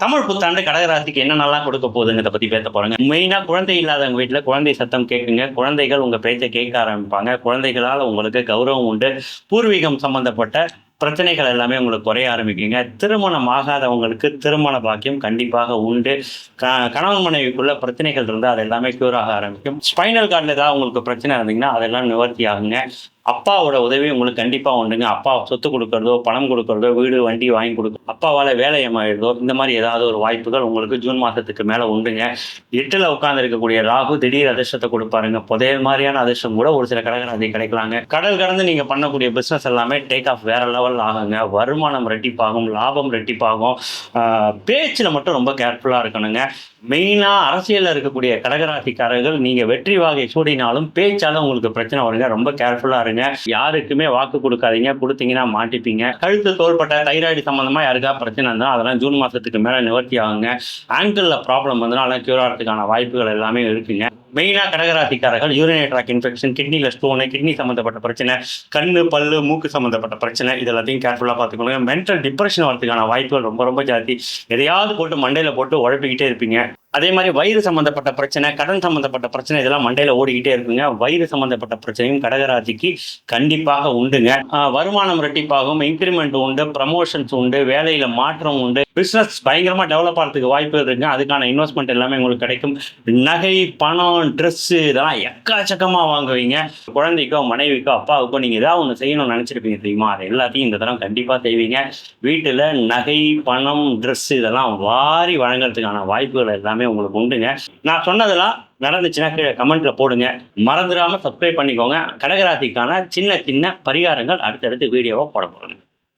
தமிழ் புத்தாண்டு கடகராசிக்கு என்ன நல்லா கொடுக்க போகுதுங்கிறத பத்தி பேச போறேங்க. மெயினா குழந்தை இல்லாதவங்க வீட்டுல குழந்தை சத்தம் கேட்குங்க. குழந்தைகள் உங்க பேச்சை கேட்க ஆரம்பிப்பாங்க. குழந்தைகளால் உங்களுக்கு கௌரவம் உண்டு. பூர்வீகம் சம்பந்தப்பட்ட பிரச்சனைகள் எல்லாமே உங்களுக்கு குறைய ஆரம்பிக்குங்க. திருமணம் ஆகாதவங்களுக்கு திருமண பாக்கியம் கண்டிப்பாக உண்டு. கணவன் மனைவிக்குள்ள பிரச்சனைகள் இருந்தால் அது எல்லாமே கியூர் ஆக ஆரம்பிக்கும். ஸ்பைனல் கார்டில் ஏதாவது உங்களுக்கு பிரச்சனை இருந்தீங்கன்னா அதெல்லாம் நிவர்த்தி ஆகுங்க. அப்பாவோட உதவி உங்களுக்கு கண்டிப்பா உண்டுங்க. அப்பா சொத்து கொடுக்கறதோ, பணம் கொடுக்கறதோ, வீடு வண்டி வாங்கி கொடுக்கும், அப்பாவால வேலை ஏமாயிடுதோ, இந்த மாதிரி ஏதாவது ஒரு வாய்ப்புகள் உங்களுக்கு ஜூன் மாசத்துக்கு மேல உண்டுங்க. 8ல உட்கார்ந்து இருக்கக்கூடிய ராகு திடீர் அதிர்ஷ்டத்தை கொடுப்பாருங்க. புதையல் மாதிரியான அதிர்ஷ்டம் கூட ஒரு சில கடகராசி கிடைக்கலாங்க. கடல் கடந்து நீங்க பண்ணக்கூடிய பிசினஸ் எல்லாமே டேக் ஆஃப் வேற லெவல் ஆகுங்க. வருமானம் ரெட்டிப்பாகும், லாபம் ரெட்டிப்பாகும். பேச்சுல மட்டும் ரொம்ப கேர்ஃபுல்லா இருக்கணுங்க. மெயினா அரசியல்ல இருக்கக்கூடிய கடகராசிக்காரர்கள் நீங்க வெற்றி வாகை சூடினாலும் பேச்சால உங்களுக்கு பிரச்சனை வருங்க. ரொம்ப கேர்ஃபுல்லா இருங்க. யாருக்குமே வாக்கு கொடுக்காதீங்க. கொடுத்தீங்கன்னா மாட்டிப்பீங்க. கழுத்து தோள்பட்ட தைராய்டு சம்பந்தமா யாருக்கா பிரச்சனை இருந்தா அதெல்லாம் ஜூன் மாசத்துக்கு மேல நிவர்த்தி ஆகுங்க. ஆங்கிள் ப்ராப்ளம் வந்தனால கியூர் ஆகிறதுக்கான வாய்ப்புகள் எல்லாமே இருக்குங்க. மெயினா கடகராசிக்காரர்கள் யூரினரி ட்ராக் இன்ஃபெக்ஷன், கிட்னில ஸ்டோனு, கிட்னி சம்பந்தப்பட்ட பிரச்சனை, கண்ணு பல்லு மூக்கு சம்பந்தப்பட்ட பிரச்சனை, இது எல்லாத்தையும் கேர்ஃபுல்லா பார்த்துக்கோங்க. மென்டல் டிப்ரெஷன் வரதுக்கான வாய்ப்புகள் ரொம்ப ரொம்ப ஜாஸ்தி. எதையாவது போட்டு மண்டையில போட்டு உழப்பிக்கிட்டே இருப்பீங்க. அதே மாதிரி வயிறு சம்பந்தப்பட்ட பிரச்சனை, கடன் சம்பந்தப்பட்ட பிரச்சனை, இதெல்லாம் மண்டையில ஓடிக்கிட்டே இருக்குங்க. வயிறு சம்பந்தப்பட்ட பிரச்சனையும் கடகராசிக்கு கண்டிப்பாக உண்டுங்க. வருமானம் ரெட்டிப்பாகும், இன்கிரிமெண்ட் உண்டு, ப்ரமோஷன்ஸ் உண்டு, வேலையில மாற்றம் உண்டு, பிசினஸ் பயங்கரமா டெவலப் ஆகிறதுக்கு வாய்ப்பு இருக்குங்க. அதுக்கான இன்வெஸ்ட்மெண்ட் எல்லாமே உங்களுக்கு கிடைக்கும். நகை, பணம், ட்ரெஸ் இதெல்லாம் எக்காச்சக்கமா வாங்குவீங்க. குழந்தைக்கோ, மனைவிக்கோ, அப்பாவுக்கோ நீங்க ஏதாவது ஒன்று செய்யணும்னு நினைச்சிருப்பீங்க தெரியுமா, அது எல்லாத்தையும் இந்த தரம் கண்டிப்பா செய்வீங்க. வீட்டுல நகை, பணம், ட்ரெஸ் இதெல்லாம் வாரி வழங்குறதுக்கான வாய்ப்புகள் எல்லாமே உங்களுக்கு உண்டுங்க. நான் சொன்னதெல்லாம் நடந்துச்சுன்னா கீழே கமெண்ட்ல போடுங்க. மறந்துடாம சப்ஸ்கிரைப் பண்ணிக்கோங்க. கடகராசிக்கான சின்ன சின்ன பரிகாரங்கள் அடுத்தடுத்து வீடியோவை போட போறேன்.